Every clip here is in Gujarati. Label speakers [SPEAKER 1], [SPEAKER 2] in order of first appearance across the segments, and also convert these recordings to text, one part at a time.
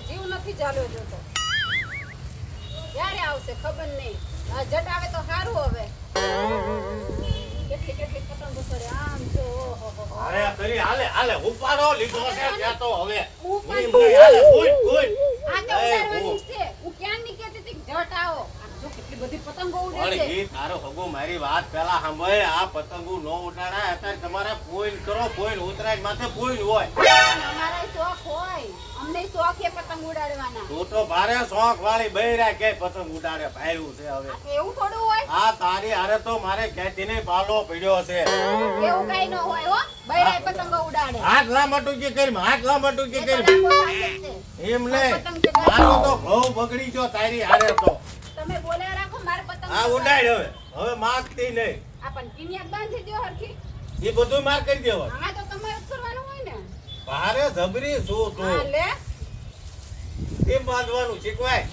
[SPEAKER 1] જીવ નથી ચાલ્યો જોતો. ક્યારે આવશે ખબર નહીં. આ જટ આવે તો સારું. હવે કેટલી કેટલી પતંગો કરે આમ જો.
[SPEAKER 2] અરે કરી હાલે હાલે ઉપાડો લીધો છે ત્યાં તો હવે
[SPEAKER 1] ઉપાડો.
[SPEAKER 2] હાલે ગુડ ગુડ
[SPEAKER 1] આ તો ઉડાડવાની છે. હું ક્યાં ની કહેતી હતી કે જટ આવો. આમ જો કેટલી બધી પતંગો ઉડે
[SPEAKER 2] પણ
[SPEAKER 1] છે.
[SPEAKER 2] ઈ તારો હગો મારી વાત પેલા સાંભળ. આ પતંગો નો ઉડાડાય અત્યારે તમારે પોઈન કરો. પોઈન ઉતરાય માથે પોઈન હોય.
[SPEAKER 1] અમારા શોખ હોય. અમને શોખ છે પતંગ ઉડાડવાના.
[SPEAKER 2] તું તો ભારે શોખ વાળી બૈરા કે પતંગ ઉડાડે ભાઈરું છે હવે.
[SPEAKER 1] આ તો એવું થોડું હોય.
[SPEAKER 2] આ તારી હારે તો મારે ખેતીને પાલો પડ્યો છે.
[SPEAKER 1] એવું કઈ ન હોય હો. બૈરાય પતંગો ઉડાડે.
[SPEAKER 2] હાથ લાંબા ટૂંકી કરી હાથ લાંબા ટૂંકી કરી
[SPEAKER 1] લાંબો પાસે છે.
[SPEAKER 2] એમ લે
[SPEAKER 1] પતંગ ચગાવો.
[SPEAKER 2] મારો તો ઘઉં બગડી ગયો તારી હારે તો.
[SPEAKER 1] તમે બોલ્યા રાખો મારે પતંગ
[SPEAKER 2] આ ઉડાડ હવે માગતી નહીં.
[SPEAKER 1] આ પણ ટીનિયા બાંધી દો હરખી.
[SPEAKER 2] એ બધું માર કરી દેવા.
[SPEAKER 1] હા તો તમારે જ કરવાનું હોય ને.
[SPEAKER 2] ભારે જબરી શું
[SPEAKER 1] હા
[SPEAKER 2] તું
[SPEAKER 1] લે.
[SPEAKER 2] કેમ બાંધવાનું શીખવાય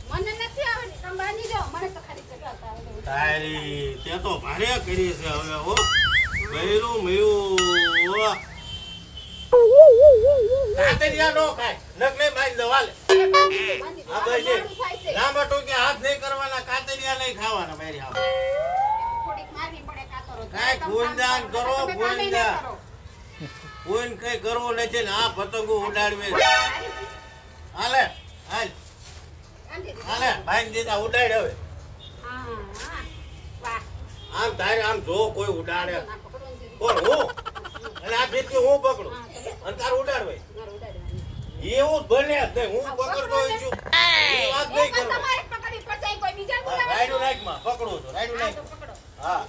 [SPEAKER 1] મને નથી આવડતી. તમે બાંધી દો. મને તો ખાલી ચગાવતા આવડે.
[SPEAKER 2] તારી તે તો ભારે કરી છે હવે હો બૈરું મયું કાતરિયા નો ખાય નકલે મારી દવા લે.
[SPEAKER 1] એ બાંધી દો, બાંધી દો.
[SPEAKER 2] આ
[SPEAKER 1] આ
[SPEAKER 2] ભાઈ
[SPEAKER 1] મોડું થાય છે.
[SPEAKER 2] લાંબા ટૂંકે હાથ નહીં કરવાના કાતરિયા નહીં ખાવાના મારી હાવ.
[SPEAKER 1] થોડીક મારવી પડે કાતરો.
[SPEAKER 2] કાંઈ
[SPEAKER 1] તમે
[SPEAKER 2] ગુંદાન
[SPEAKER 1] કામ
[SPEAKER 2] કરો,
[SPEAKER 1] તમે કામે ના
[SPEAKER 2] ગુંદા.
[SPEAKER 1] કરો.
[SPEAKER 2] કોઈને કઈ કરવું નથી ને આ પતંગો ઉડાડવે હાલે હાલ
[SPEAKER 1] બાંધી દો.
[SPEAKER 2] હાલે ભાઈ દીધા ઉડાડ હવે
[SPEAKER 1] હા હા. વાહ.
[SPEAKER 2] આમ તારે આમ જો કોઈ ઉડાડે
[SPEAKER 1] આ પકડવાનું છે.
[SPEAKER 2] કોણ હું અને આ ફીરકી હું પકડું
[SPEAKER 1] હા, તમે
[SPEAKER 2] અને તાર ઉડાડવે
[SPEAKER 1] મારે ઉડાડવાનું.
[SPEAKER 2] એવું જ બને જ નહીં હું પકડતો હોય છું એ વાત
[SPEAKER 1] એ
[SPEAKER 2] નહીં
[SPEAKER 1] પણ
[SPEAKER 2] કરવા
[SPEAKER 1] તમારે પકડવી પડશે. કોઈ બીજાને બોલાવવાનું.
[SPEAKER 2] રાયડું નાખમાં પકડું છું રાયડું
[SPEAKER 1] હા,
[SPEAKER 2] નાખ
[SPEAKER 1] તો પકડો.
[SPEAKER 2] હા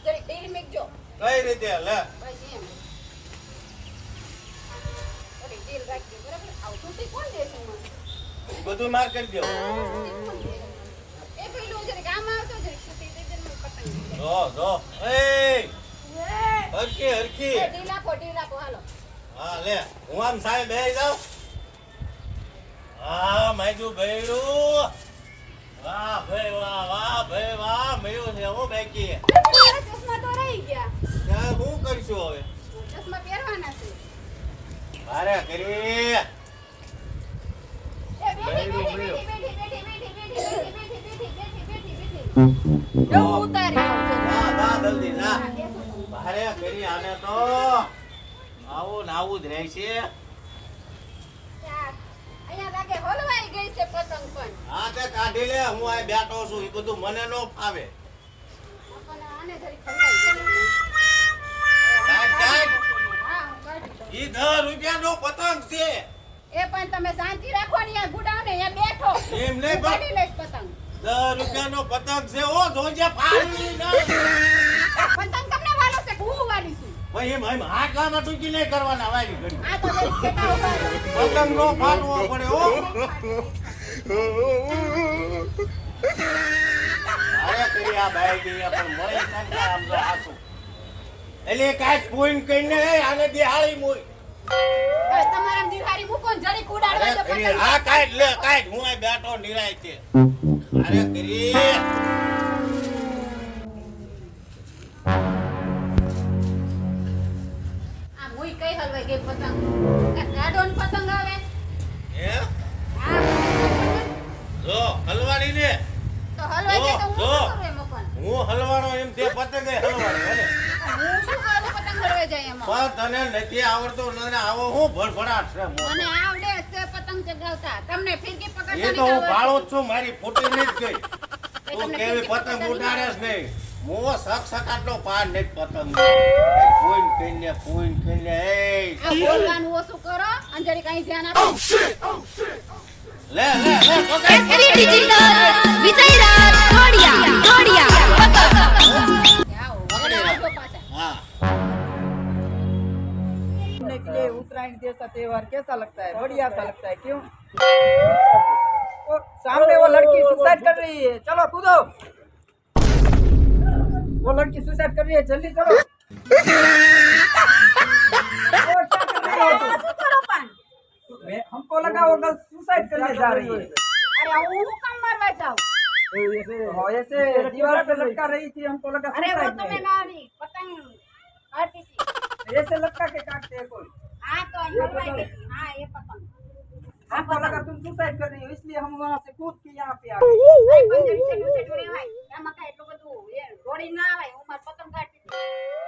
[SPEAKER 1] જરીક ડેરી મેકજો.
[SPEAKER 2] કઈ રીતે લે
[SPEAKER 1] બસ એમ. જરીક ઢીલ રાખજો, બરાબર? આવું તૂટી કોણ દેશે મને?
[SPEAKER 2] બધું માર કરી દેવું
[SPEAKER 1] તૂટી કોણ દે? એ પેલું જરીક આમ આવતો, જરીક તૂટી દેજે ને મને પતંગ દે.
[SPEAKER 2] જો જો એ હરખી હરખી
[SPEAKER 1] એ ઢીલ આપો, હાલો.
[SPEAKER 2] હા લે હું આમ સાહેબ બેસી જાઉં હા માયજુ ભૈરું વાહ ભાઈ વાહ મયું છે હું બેકી
[SPEAKER 1] મારા ચશ્મા તો રહી ગયા.
[SPEAKER 2] ત્યાં હું કરશું હવે
[SPEAKER 1] ચશ્મા પહેરવાના છે.
[SPEAKER 2] મારે કરી
[SPEAKER 1] એ બેઠી. એવું ઉતારી આવજો.
[SPEAKER 2] ના જલ્દી ના
[SPEAKER 1] હા, બેસો તમે.
[SPEAKER 2] મારે કરી આને તો આવું ને આવું જ રહેશે
[SPEAKER 1] ચાર. અહીંયા લાગે હલવાઈ ગઈ છે પતંગ પણ.
[SPEAKER 2] હા તે કાઢી લે હું આ બેઠો છું એ બધું મને નો ફાવે
[SPEAKER 1] આપણને આને જરીક હલવાઈ ગઈ.
[SPEAKER 2] કાઢ કાઢ
[SPEAKER 1] હા, હું કાઢી દઉં.
[SPEAKER 2] ઈ 10 રૂપિયાનો પતંગ છે
[SPEAKER 1] એ પણ તમે શાંતિ રાખો ને, અહીંયા ગુડાવ ને અહીંયા બેઠો.
[SPEAKER 2] એમ નહીં
[SPEAKER 1] હું કાઢી લઈશ પતંગ.
[SPEAKER 2] 10 રૂપિયાનો પતંગ છે ઓ જોજે ફાડી ના
[SPEAKER 1] પતંગ તમને વાલો છે કે હું વાલી છું?
[SPEAKER 2] ભાઈ એમ હાથ લાંબા ટૂંકી નહીં કરવાના વાલી ઘડી
[SPEAKER 1] આ તો જરીક ખેટા ઉભા રહો.
[SPEAKER 2] પતંગ નો ફાટવો પડે હો અરે કરી આ બાઈ ગઈ પણ મળે સંતા આમ તો હાસુ એટલે કાઈ પોઈન્ટ કઈને આને દિહાળી મોય
[SPEAKER 1] હવે તમારા દિવાળી મૂકો ને જરીક ઉડાડવા દો
[SPEAKER 2] અરે કરી
[SPEAKER 1] પતંગ.
[SPEAKER 2] આ કાઈ લે કાઈ હું આ બેઠો નિરાય છે અરે કરી
[SPEAKER 1] આ મુઈ કઈ હલવાઈ ગઈ પતંગ? આ ગાડોન પતંગ આવે?
[SPEAKER 2] હે
[SPEAKER 1] હા,
[SPEAKER 2] જો હલવાડી ને
[SPEAKER 1] તો હલવાઈ ગઈ તો હું
[SPEAKER 2] જો.
[SPEAKER 1] શું કરું એમાં પણ?
[SPEAKER 2] હું હલવાડો એમ તે પતંગે હલવાડે હલે
[SPEAKER 1] હું શું કરું પતંગ હલવાઈ જાય એમાં?
[SPEAKER 2] પણ તને નથી આવડતું ને આવો હું ભડભડાટ છે મોટો.
[SPEAKER 1] મને આવડે છે પતંગ ચગાવતા. તમને ફિરકી પકડતા
[SPEAKER 2] એ તો હું ભાળું જ છું મારી ફૂટી નહીં જ ગઈ
[SPEAKER 1] એ
[SPEAKER 2] તું
[SPEAKER 1] તમને
[SPEAKER 2] કેવી
[SPEAKER 1] ફિરકી
[SPEAKER 2] પતંગ
[SPEAKER 1] પકડતા
[SPEAKER 2] ઉડાડે જ નહીં હું સકસકાટનો પાર નહીં પતંગ ફોઈન કઈને એ
[SPEAKER 1] આ બોલવાનું ઓછું કરો અને જરીક અહીં ધ્યાન આપો.
[SPEAKER 2] લે પકડ.
[SPEAKER 3] કેસરી ડિજિટલ વિજયરાજ ઘોડિયા
[SPEAKER 1] આવો, વગાડો પાછા.
[SPEAKER 2] હા
[SPEAKER 4] घूमने के लिए उत्तरायण जैसा त्योहार कैसा लगता है? बढ़िया सा लगता है। क्यों? वो सामने वो लड़की सुसाइड कर रही है, चलो कूदो। वो लड़की सुसाइड कर रही है, जल्दी करो। वो क्या कर रही है तुम?
[SPEAKER 1] શું કરો પણ?
[SPEAKER 4] हमको लगा वो गर्ल सुसाइड करने जा रही है।
[SPEAKER 1] અરે હું કામ મારવા જાઉં?
[SPEAKER 4] ऐसे दीवार पे लटका रही थी, हमको लगा
[SPEAKER 1] અરે वो
[SPEAKER 4] सुसाइड
[SPEAKER 1] તો મેં
[SPEAKER 4] में।
[SPEAKER 1] મારી પતંગ કાઢી હતી.
[SPEAKER 4] ऐसे लटका के काटते हैं कोई।
[SPEAKER 1] હા તો અહીં હલવાઈ ગઈ હતી. હા એ પતંગ.
[SPEAKER 4] हाँ हमको
[SPEAKER 1] पतंग।
[SPEAKER 4] लगा तुम सुसाइड कर रही हो इसलिए हम वहाँ से कूद के यहाँ पे आ गए।
[SPEAKER 1] અરે પણ જરીસે જરીસે રહેવાય. આમાં કાંઈ એટલું બધું એ દોડી ના આવાય. હું મારી પતંગ કાઢતી હતી.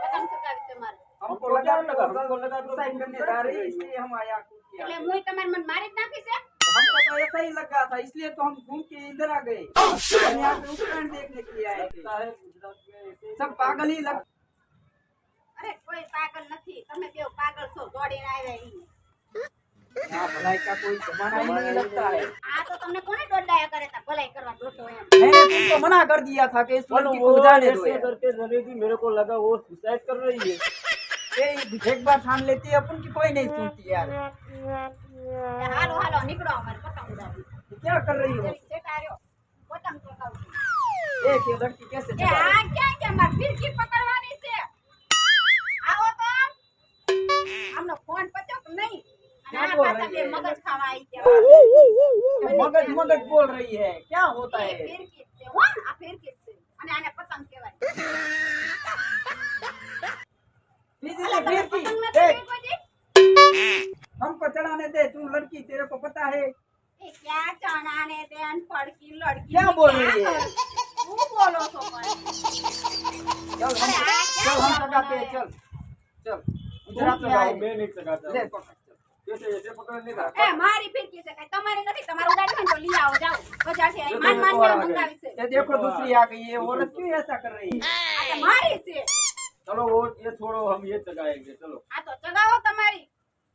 [SPEAKER 1] પતંગ ચગાવી છે મારે.
[SPEAKER 4] हमको लगा सुसाइड करने जा रही है इसलिए हम यहाँ कूद के आ
[SPEAKER 1] એટલે
[SPEAKER 4] गए।
[SPEAKER 1] મુંય તમારે મને મારી જ નાખી છે?
[SPEAKER 4] हमको तो ऐसा ही लगा था इसलिए तो हम घूम के इधर आ गए। हम यहाँ पे उत्तरायण देखने के लिए आए थे। सब पागल ही लग
[SPEAKER 1] અરે કોઈ પાગલ નથી. તમે કેવો પાગલ છો દોડીને આવ્યા ઈ.
[SPEAKER 4] यहाँ भलाई का कोई जमाना ही नहीं लगता है।
[SPEAKER 1] આ તો તમને કોને દોડાયા કરે તા ભલાઈ કરવા દોડતો એમ.
[SPEAKER 4] मैंने तुमको मना कर दिया था कि इस लड़की को जाने दो यार।
[SPEAKER 5] करके रही थी, मेरे को लगा वो सुसाइड कर रही है।
[SPEAKER 4] ये एक बार ठान लेती है अपन की कोई नहीं सुनती यार।
[SPEAKER 1] હાલો હાલો નીકળો અમારે પતંગ ઉડાવી.
[SPEAKER 4] ये क्या कर रही हो?
[SPEAKER 1] જરી સેટ આર્યો. પતંગ ચગાવું છું.
[SPEAKER 4] एक ये लड़की कैसे
[SPEAKER 1] એ
[SPEAKER 4] चला रही
[SPEAKER 1] આ ક્યાં છે? મારે ફિરકી પકડવાની છે. આવો તો. આમનો ફોન પત્યો કે નહીં? અને
[SPEAKER 4] क्या
[SPEAKER 1] આ
[SPEAKER 4] बोल
[SPEAKER 1] પાછા
[SPEAKER 4] रही
[SPEAKER 1] બે
[SPEAKER 4] है?
[SPEAKER 1] મગજ ખાવા આવી ગયા.
[SPEAKER 4] है? मगज मगज बोल रही है क्या होता
[SPEAKER 1] એ
[SPEAKER 4] है?
[SPEAKER 1] ફિરકી જ છે હો. આ ફિરકી જ છે. અને આને પતંગ કહેવાય.
[SPEAKER 4] बीजी
[SPEAKER 1] અલા,
[SPEAKER 4] ने
[SPEAKER 1] તમે
[SPEAKER 4] फिर की
[SPEAKER 1] પતંગ નથી
[SPEAKER 4] देख
[SPEAKER 1] જોઈ કોઈ?
[SPEAKER 4] हमको चढ़ाने दे तू लड़की तेरे को पता है
[SPEAKER 1] એ ક્યાં ચણાને દેન પડકી લડકી
[SPEAKER 4] क्या बोल रही है?
[SPEAKER 1] હું બોલો છો પણ?
[SPEAKER 4] चल
[SPEAKER 1] अरे आ, क्या
[SPEAKER 4] चल हम
[SPEAKER 1] बोल
[SPEAKER 4] चढ़ाते
[SPEAKER 1] रहा
[SPEAKER 4] हैं
[SPEAKER 1] है?
[SPEAKER 4] चल चल
[SPEAKER 5] तुम
[SPEAKER 4] गुजरात में
[SPEAKER 5] चढ़ाओ,
[SPEAKER 4] आए
[SPEAKER 5] मैं नहीं चढ़ाता।
[SPEAKER 4] ले पकड़ चल
[SPEAKER 5] कैसे ऐसे पकड़ने का?
[SPEAKER 1] એ મારી ફિરકી છે કાંઈ તમારી નથી. તમારું ઉડાડી હોય ને તો લઈ આવો જાઓ બજારથી. અહીં માંડ માંડ ને મંગાવી છે.
[SPEAKER 4] ये देखो दूसरी आ गई है औरत क्यों ऐसा कर रही है?
[SPEAKER 1] આ તો મારી છે.
[SPEAKER 5] चलो वो ये छोड़ो, हम ये चढ़ाएंगे। चलो
[SPEAKER 1] આ તો ચગાવો તમારી.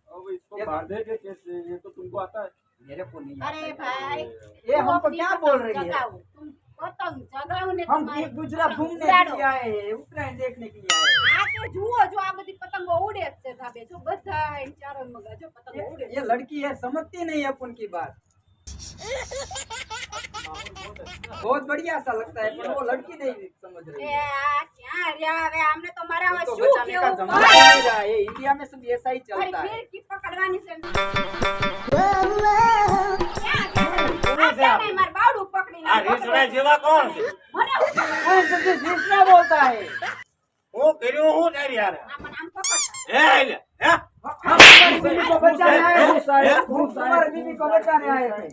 [SPEAKER 5] अब इसको बांधेंगे कैसे? ये तो तुमको आता है।
[SPEAKER 4] मेरे को नहीं
[SPEAKER 1] અરે
[SPEAKER 4] आता।
[SPEAKER 1] ભાઈ
[SPEAKER 4] ये हमको क्या बोल रही है?
[SPEAKER 1] ચગાવો. तुम પતંગ ચગાવો ને
[SPEAKER 4] हम
[SPEAKER 1] તમારી.
[SPEAKER 4] गुजरात घूमने के
[SPEAKER 1] ઉડાડો.
[SPEAKER 4] लिए आए हैं उत्तरायण देखने के लिए आए हैं।
[SPEAKER 1] આ તો જુઓ જો આ બધી પતંગો ઉડે જ છે ધાબે. જો બધા ચારો મગા જો પતંગો ઉડે
[SPEAKER 4] ये लड़की है समझती नहीं है अपन की बात। बहुत बढ़िया सा लगता है पर वो लड़की नहीं समझ रही
[SPEAKER 1] એ
[SPEAKER 4] है।
[SPEAKER 1] આ ક્યાં રહ્યા હવે? આમને તો મારા
[SPEAKER 4] उसको
[SPEAKER 1] શું
[SPEAKER 4] बचाने का
[SPEAKER 1] કેવું
[SPEAKER 4] जमाना
[SPEAKER 1] પડે?
[SPEAKER 4] नहीं रहा है इंडिया में सब ऐसा ही
[SPEAKER 1] મારી
[SPEAKER 4] चलता है।
[SPEAKER 1] ફિરકી પકડવાની છે. ક્યાં નહીં, મારું બાવડું પકડીને
[SPEAKER 2] આ રીસડા જેવા કોણ છે?
[SPEAKER 1] મને
[SPEAKER 4] कौन सा चीज दूसरा बोलता है?
[SPEAKER 2] હું કર્યું હું તારી હારે?
[SPEAKER 1] આમ પકડતા.
[SPEAKER 2] હે લે, હે?
[SPEAKER 4] हम तुम्हारी बीवी को बचाने आए थे। हम तुम्हारी बीवी को बचाने आए थे।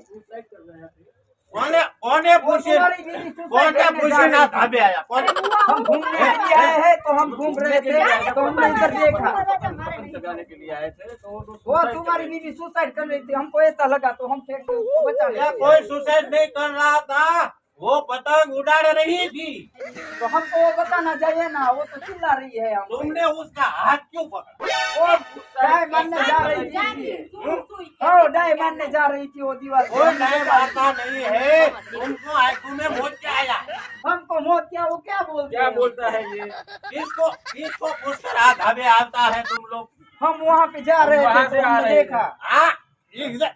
[SPEAKER 2] કોને કોને પૂછે
[SPEAKER 4] तुम्हारी बीवी सुसाइड
[SPEAKER 2] કોને
[SPEAKER 4] करने जा
[SPEAKER 2] પૂછે
[SPEAKER 4] रही
[SPEAKER 2] ના
[SPEAKER 4] थी।
[SPEAKER 2] ધાબે આયા કોને
[SPEAKER 4] हम घूमने के लिए आए हैं तो हम घूम रहे थे तो हमने इधर देखा
[SPEAKER 5] चढ़ाने के लिए आए थे तो वो
[SPEAKER 4] वो तुम्हारी बीवी सुसाइड कर रही थी हमको ऐसा लगा तो हम फेंक के उसको बचा
[SPEAKER 2] ये
[SPEAKER 4] लेते
[SPEAKER 2] कोई सुसाइड नहीं कर रहा था, वो पतंग उड़ाड़ रही थी।
[SPEAKER 4] तो हमको वो बताना चाहिए ना वो तो चिल्ला रही है हम
[SPEAKER 2] तुमने उसका हाथ क्यों पकड़ा?
[SPEAKER 4] वो डाय मारने जा रही थी ओ डाय मारने जा रही थी वो दीवार पे।
[SPEAKER 2] कोई नहीं आता नहीं है, तुमको आंखों में मोच के आया।
[SPEAKER 4] हमको मौत क्या वो क्या बोलते
[SPEAKER 5] क्या
[SPEAKER 4] हैं?
[SPEAKER 5] बोलता है ये?
[SPEAKER 2] किसको पूछकर हाथ धाबे आता है तुम लोग?
[SPEAKER 4] हम वहाँ पे जा रहे
[SPEAKER 5] वहाँ
[SPEAKER 4] थे
[SPEAKER 5] से
[SPEAKER 4] तो
[SPEAKER 5] आ
[SPEAKER 4] हमने
[SPEAKER 5] रहे थे।
[SPEAKER 4] देखा
[SPEAKER 2] हाँ, इधर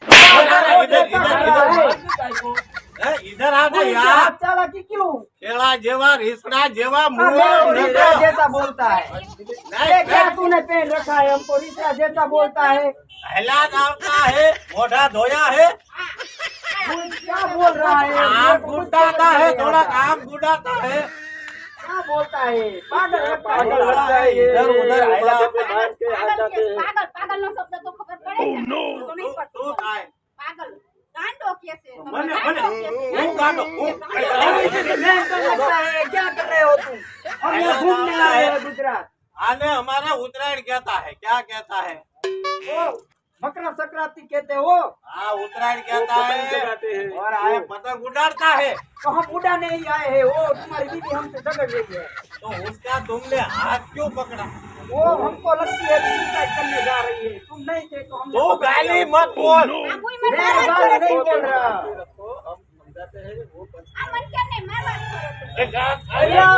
[SPEAKER 2] इधर आ गया यार।
[SPEAKER 4] आप चालाकी क्यों
[SPEAKER 2] खेला जेवा रिसड़ा जेवा मुंह
[SPEAKER 4] रिश्ता जैसा बोलता है ये क्या
[SPEAKER 2] नहीं,
[SPEAKER 4] तूने पहन रखा है हमको रिश्ता जैसा बोलता है
[SPEAKER 2] पहला नामता है, मोढ़ा धोया है,
[SPEAKER 4] तू क्या बोल रहा है
[SPEAKER 2] आम गुड़ाता है, थोड़ा आम गुड़ाता है।
[SPEAKER 4] क्या बोलता है पागल लगता है
[SPEAKER 5] पागल लगता है ये।
[SPEAKER 2] इधर उधर आएगा।
[SPEAKER 5] पे बांध के आ
[SPEAKER 1] પાગલ
[SPEAKER 5] जाते
[SPEAKER 1] કે
[SPEAKER 5] हैं।
[SPEAKER 1] પાગલ પાગલનો શબ્દ તો ખબર પડે છે. તો નહીં પડતો.
[SPEAKER 2] तू काय?
[SPEAKER 1] પાગલ ગાંડો કે છે. તમે
[SPEAKER 2] મને
[SPEAKER 1] ગાંડો કે છે.
[SPEAKER 2] હું ગાંડો હું
[SPEAKER 4] भयंकर लगता है क्या कर रहे हो तुम हम यहाँ घूमने आए हैं गुजरात
[SPEAKER 2] आने हमारा उत्तरायण कहता है, क्या कहता है?
[SPEAKER 4] ओ मकर संक्रांति कहते हो
[SPEAKER 2] हाँ, उत्तरायण कहता
[SPEAKER 5] पतंग
[SPEAKER 2] है
[SPEAKER 5] चढ़ाते हैं।
[SPEAKER 2] और आए पतंग उड़ाता है।
[SPEAKER 4] तो हम उड़ाने ही आए हैं वो तुम्हारी बीवी हमसे झगड़ रही है
[SPEAKER 2] तो उसका तुमने हाथ क्यों पकड़ा?
[SPEAKER 4] वो हमको लगती है कि सुसाइड करने जा रही है तुम नहीं थे तो हम
[SPEAKER 2] तू गाली मत बोल।
[SPEAKER 1] આ કોઈ મને
[SPEAKER 4] मैं
[SPEAKER 1] મારવા
[SPEAKER 4] गाली
[SPEAKER 1] કરે છે.
[SPEAKER 4] नहीं बोल रहा
[SPEAKER 5] रखो, हम समझाते हैं वो
[SPEAKER 1] આ મને કેમ નહીં મારવા કરે છે?
[SPEAKER 4] भैया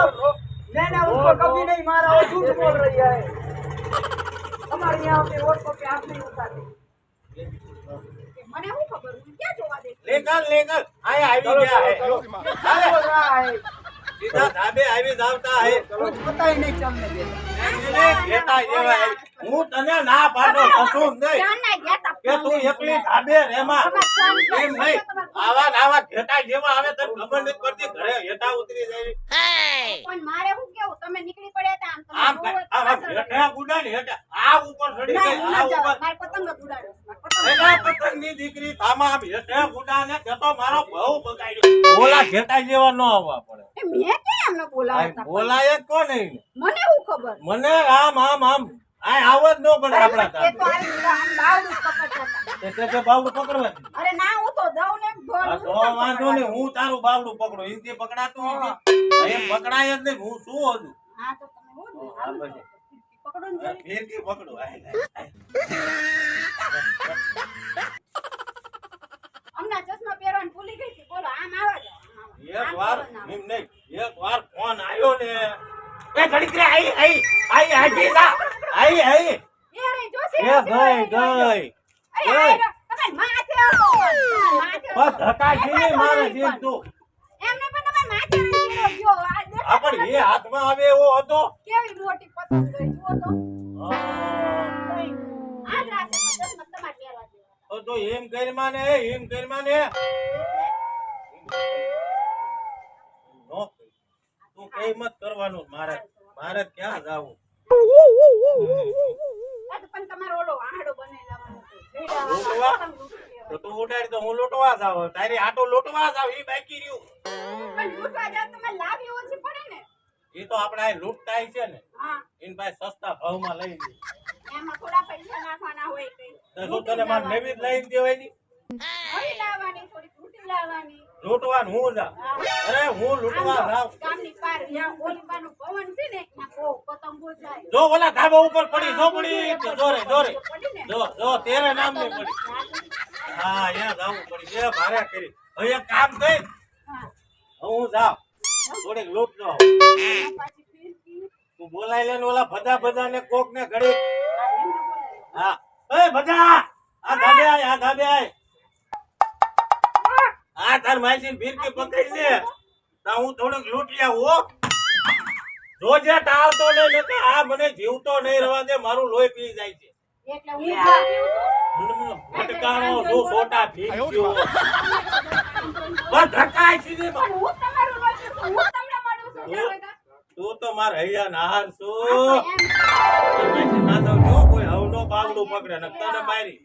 [SPEAKER 4] मैंने उसको कभी नहीं मारा वो झूठ बोल रही है हमारे यहाँ पे औरतों पे हाथ नहीं उठाते
[SPEAKER 1] મને શું ખબર? હું ક્યાં જોવા દે?
[SPEAKER 2] लेकर लेकर आए आवी गया है।
[SPEAKER 4] क्या बोल रहा है
[SPEAKER 2] सीधा धाबे आवी जावता है।
[SPEAKER 4] कुछ पता ही नहीं चलने देता
[SPEAKER 2] એને ઘેટા જેવા है। હું તને ના પાડો કશું નહીં
[SPEAKER 1] ધ્યાન ના ગયા તા.
[SPEAKER 2] કે તું એકલી ધાબે રેમાં એમ નહીં આવા ને આવા ઘેટા જેવા આવે તને ખબર નથી પડતી ઘરે હેઠા ઉતરી જાય
[SPEAKER 1] પણ મારે શું કેવું? તમે નીકળી પડ્યા હતા આમ. તમે
[SPEAKER 2] આમ
[SPEAKER 1] જોવો જ
[SPEAKER 2] આવા
[SPEAKER 1] પાછળ
[SPEAKER 2] ઘેટા ગુડા ને હેઠા આ ઉપર ચડી
[SPEAKER 1] ના,
[SPEAKER 2] ગઈ
[SPEAKER 1] હું
[SPEAKER 2] આ
[SPEAKER 1] ના જાઉં.
[SPEAKER 2] ઉપર
[SPEAKER 1] મારે પતંગ જ ઉડાડો. મારે પતંગ
[SPEAKER 2] એના પતંગની દીકરી આમાં આમ હેઠે ગુડાને જતો મારો બહુ બગાડ્યો. ઓલા ઘેટા જેવા ન આવવા પડે.
[SPEAKER 1] એ મેં કેમ એમને બોલાવ્યા હતા?
[SPEAKER 2] બોલાય જ કોને એને?
[SPEAKER 1] મને શું ખબર?
[SPEAKER 2] મને આમ આ આવ જ ન પડે આપણા
[SPEAKER 1] એ તો આમ બાવડું જ પકડતા હતા.
[SPEAKER 2] તે બાવડું પકડવા દે.
[SPEAKER 1] અરે ના, હું તો દઉં ને
[SPEAKER 2] આ તો વાંધો નહીં, હું તારું બાવડું પકડું. એનથી પકડાતું નથી. એમ પકડાય જ નહીં. હું શું હતું?
[SPEAKER 1] હા તો તમે હું જ
[SPEAKER 2] હા, પછી.
[SPEAKER 1] પકડો ને જલ્દી.
[SPEAKER 2] ફેરથી પકડું.
[SPEAKER 1] હમણાં ચશ્મા પહેરવાનું ભૂલી ગઈ હતી. બોલો, આમ આવા જાઓ, આમ આવા.
[SPEAKER 2] એક
[SPEAKER 1] આમ
[SPEAKER 2] વાર
[SPEAKER 1] કરો ને આમ.
[SPEAKER 2] એમ નહીં, એક વાર ફોન આવ્યો ને એ ઘડીક રે આઈ જા આઈ
[SPEAKER 1] એ રે, જોશે,
[SPEAKER 2] એ
[SPEAKER 1] જોશે,
[SPEAKER 2] ગઈ
[SPEAKER 1] અરે, આ તમારે માથે આવો. તમારે માથે
[SPEAKER 2] બસ ધક્કા છે મારે
[SPEAKER 1] નહીં
[SPEAKER 2] જીવ
[SPEAKER 1] પણ.
[SPEAKER 2] તું
[SPEAKER 1] એમને પણ તમે માથે આવીને ગયો. આ દેખાતો
[SPEAKER 2] આ પણ
[SPEAKER 1] નથી.
[SPEAKER 2] એ હાથમાં આવે એવો હતો
[SPEAKER 1] કેવી મોટી પતંગ ગઈ, જુઓ તો.
[SPEAKER 2] હા.
[SPEAKER 1] આ જ રાસે પણ ચશ્મા તમારે પહેરવા દેવા.
[SPEAKER 2] તો એમ કરી માને નો તું કઈ મત કરવાનું મારે ક્યાં જાવું
[SPEAKER 1] આ તો પણ તમારો ઓલો આંહડો બનાવી લાવવાનો છે.
[SPEAKER 2] લૂંટવા?
[SPEAKER 1] પતંગ લૂંટી લેવાનો.
[SPEAKER 2] તો તું ઉડાડી તો હું લૂંટવા જાવ તારી આટો લૂંટવા જાવ ઈ બાકી રહ્યું
[SPEAKER 1] પણ લૂંટવા જાવ તમે લાવી ઓછી પડે ને.
[SPEAKER 2] એ તો આપડા લૂંટતા છે ને
[SPEAKER 1] હા,
[SPEAKER 2] એન પાસે સસ્તા ભાવમાં લઈ લે
[SPEAKER 1] એમાં થોડા પૈસા નાખવાના હોય કઈ.
[SPEAKER 2] તો શું તને માર નવી જ લઈને દેવાય ની
[SPEAKER 1] નવી લાવવાની, થોડી ફ્રૂટી લાવવાની.
[SPEAKER 2] લૂંટવાનું હું જા અરે હું લૂંટવા જાવ
[SPEAKER 1] ગામની પાર જ્યાં ઓલી પારનું ભવન છે ને ત્યાં બહુ પતંગો જાય.
[SPEAKER 2] જો ઓલા ધાબા ઉપર પડી તો જોરે
[SPEAKER 1] પડી ને.
[SPEAKER 2] જો તેરે નામ ની પડી હા અહીંયા જાવું પડી એ ભારે કરી હવે એક કામ કર
[SPEAKER 1] હા.
[SPEAKER 2] હું જાવ થોડીક લૂંટ નો
[SPEAKER 1] પાછી ફીરકી.
[SPEAKER 2] તું બોલાય લે ને ઓલા બધા ને કોક ને ઘડી
[SPEAKER 1] હા, એમને બોલાય.
[SPEAKER 2] હા એ બધા આ ધાબે આય આ તાર માસી ભીરકી પકડી લે તો હું થોડુંક લૂંટી આવું જોજે ટાળતો નહીં ને આ મને જીવતો નહીં રહેવા દે મારું લોહી પી જાય છે
[SPEAKER 1] એટલે હું ચા પીઉં છું.
[SPEAKER 2] ભટકાણો જો છોટા ભીખ્યો બસ ધકાય સીધી
[SPEAKER 1] પણ હું તમારું લોહી પીઉં છું. હું તમને મળું છું. ક્યાં બધા?
[SPEAKER 2] તું તો માર હૈયા નાર
[SPEAKER 1] હા,
[SPEAKER 2] છું
[SPEAKER 1] તો એમ.
[SPEAKER 2] માસી ના તો જો કોઈ હવનો બાગડું પકડે ને તને મારી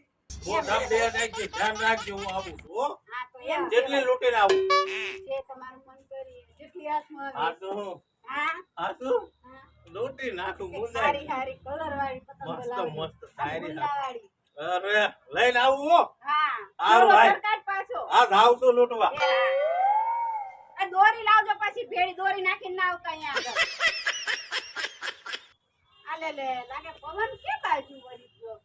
[SPEAKER 2] હું ધમ દે નાખી ધ્યાન રાખજો હું આવું છું હો.
[SPEAKER 1] હા, તો એમ.
[SPEAKER 2] જેટલી લૂંટીને આવું
[SPEAKER 1] જે તમારું મન કરી જેટલી હાથમાં
[SPEAKER 2] આ
[SPEAKER 1] આવે.
[SPEAKER 2] તો
[SPEAKER 1] હા,
[SPEAKER 2] આ તો
[SPEAKER 1] હા.
[SPEAKER 2] લૂંટી નાખું
[SPEAKER 1] એક
[SPEAKER 2] મુંજાય
[SPEAKER 1] સારી હારી કલર વાળી પતંગો
[SPEAKER 2] મસ્ત
[SPEAKER 1] લાવવાની.
[SPEAKER 2] મસ્ત સારી
[SPEAKER 1] ગુંડાવાળી.
[SPEAKER 2] અરે લઈને આવું હો
[SPEAKER 1] હા.
[SPEAKER 2] હારું
[SPEAKER 1] બોલો,
[SPEAKER 2] ભાઈ.
[SPEAKER 1] સરકાર પાછો.
[SPEAKER 2] આ જાવ છું લૂંટવા
[SPEAKER 1] એ હા. આ દોરી લાવજો, પાછી ભેળી દોરી નાખીને ના આવતા અહીંયા આગળ. આ લે લાગે પવન કે બાજુ વળી ગયો.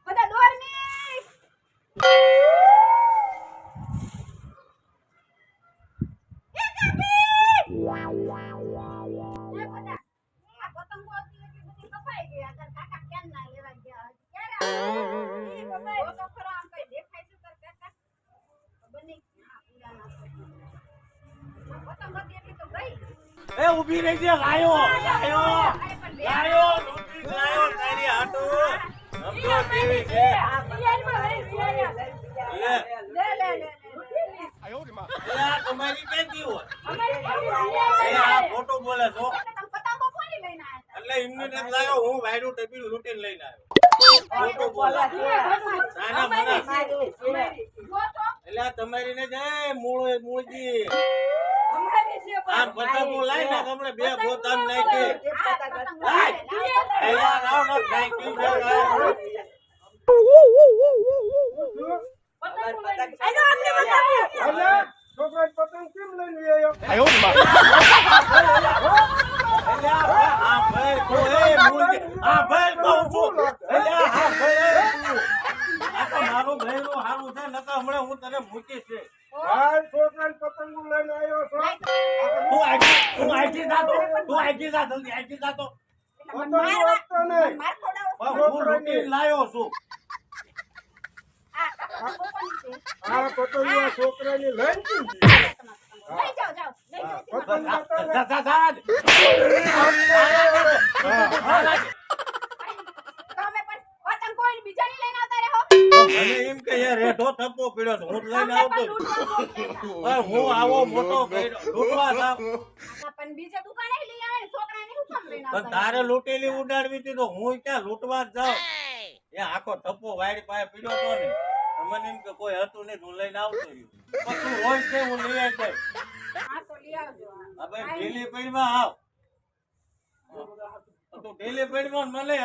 [SPEAKER 1] બધા દોરની. એ કાપી. એ બધા. આ પતંગો હતી એટલી બધી કપાઈ ગઈ. આ તારા કાકા કેમ ના લેવા ગયા? ક્યારે આવે? એ કપાઈ. જો તો ખરો આમ કઈ દેખાય છે તારા કાકા? ખબર નહીં. હા, પૂરાના છે. પતંગ હતી એટલી તો ગઈ.
[SPEAKER 2] એ ઊભી રહી છે લાયો તારી હાટુ સમજો કેવી છે લે આ તમારી કેતી હોય એ આ ખોટું બોલે છો એટલે એમને નથી લાયો હું વાયડું ટેબલ લૂંટીને લઈને આવ્યો ખોટું બોલે નાના મના એટલે આ તમારી ને જાય મૂળજી આમ પતંગો લાઈને તમને બે બોતાન નાખી એલા રાવ નો નાખી છે
[SPEAKER 5] છોકરા પતંગ કેમ લઈને આવ્યો
[SPEAKER 2] આ ભાઈ કો એ મૂળજી આ ભાઈ કહું છું એલા આ ભાઈ આ તો મારું ભાઈનું હારું છે નકર હમણાં હું તને મૂકી છે
[SPEAKER 5] ભાઈ છોકરા પતંગ લઈને આવ્યો છો
[SPEAKER 2] તું આઈટી જા જલ્દી આઈટી જા તો
[SPEAKER 5] પતંગ આપતો નહીં
[SPEAKER 2] હું લૂંટીને લાયો છું
[SPEAKER 5] આ પતંગ છોકરાની લઈને કેમ પતંગ
[SPEAKER 2] જા જા જા મને એમ કે યાર રેઠો થપ્પો પીડ્યો છે હું લઈને આવતો હું આવો મોટો કર્યો લૂંટવા જાવ
[SPEAKER 1] પણ બીજે દુકાને લઈ આવે ને છોકરાને હું કામ લઈને
[SPEAKER 2] પણ
[SPEAKER 1] આવતા
[SPEAKER 2] તારે લૂંટેલી ઉડાડવી હતી તો હું ક્યાં લૂંટવા જ જાઉં એ આખો ટપ્પો વાડી પાસે પીડ્યો તો ને તો મને એમ કે કોઈ હતું નહીં હું લઈને આવતો રહ્યો પણ તું હોય છે હું લઈ આવી જાય
[SPEAKER 1] હા તો લઈ આવજો
[SPEAKER 2] હા ભાઈ ઢીલી પડીમાં આવ તું ઢીલી પડીમાં મને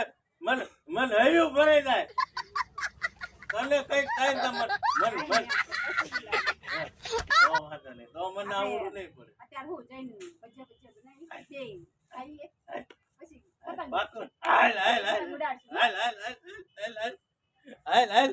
[SPEAKER 2] મને મને હૈયું ભરાઈ જાય તને કઈક થાય ને મન તો વાંધો નહીં તો મને આવડું નહીં પડે
[SPEAKER 1] અત્યારે હું જઈને ભજીયા બનાવી ખાઈએ પછી પતંગ
[SPEAKER 2] બાતું હાલ હાલ હાલ
[SPEAKER 1] ઉડાડશું
[SPEAKER 2] હાલ હાલ હાલ હાલ હાલ હાલ